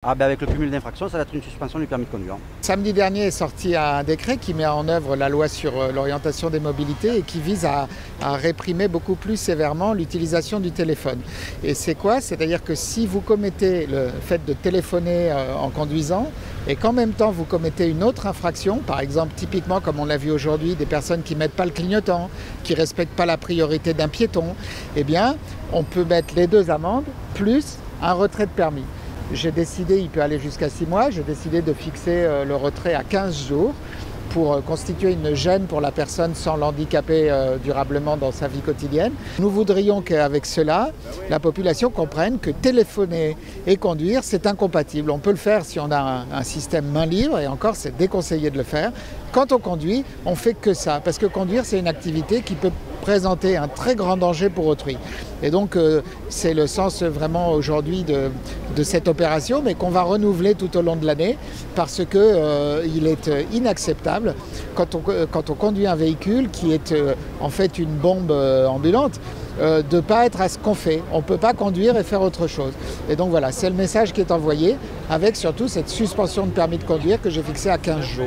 Ah ben avec le cumul d'infractions, ça va être une suspension du permis de conduire. Samedi dernier est sorti un décret qui met en œuvre la loi sur l'orientation des mobilités et qui vise à réprimer beaucoup plus sévèrement l'utilisation du téléphone. Et c'est quoi? C'est-à-dire que si vous commettez le fait de téléphoner en conduisant et qu'en même temps vous commettez une autre infraction, par exemple typiquement comme on l'a vu aujourd'hui, des personnes qui ne mettent pas le clignotant, qui ne respectent pas la priorité d'un piéton, eh bien on peut mettre les deux amendes plus un retrait de permis. J'ai décidé, il peut aller jusqu'à 6 mois, j'ai décidé de fixer le retrait à 15 jours pour constituer une gêne pour la personne sans l'handicaper durablement dans sa vie quotidienne. Nous voudrions qu'avec cela, la population comprenne que téléphoner et conduire, c'est incompatible. On peut le faire si on a un système main libre, et encore, c'est déconseillé de le faire. Quand on conduit, on ne fait que ça, parce que conduire, c'est une activité qui peut présenter un très grand danger pour autrui. Et donc, c'est le sens vraiment aujourd'hui de cette opération, mais qu'on va renouveler tout au long de l'année, parce qu'il est inacceptable, quand on conduit un véhicule qui est en fait une bombe ambulante, de ne pas être à ce qu'on fait. On ne peut pas conduire et faire autre chose. Et donc voilà, c'est le message qui est envoyé, avec surtout cette suspension de permis de conduire que j'ai fixée à 15 jours.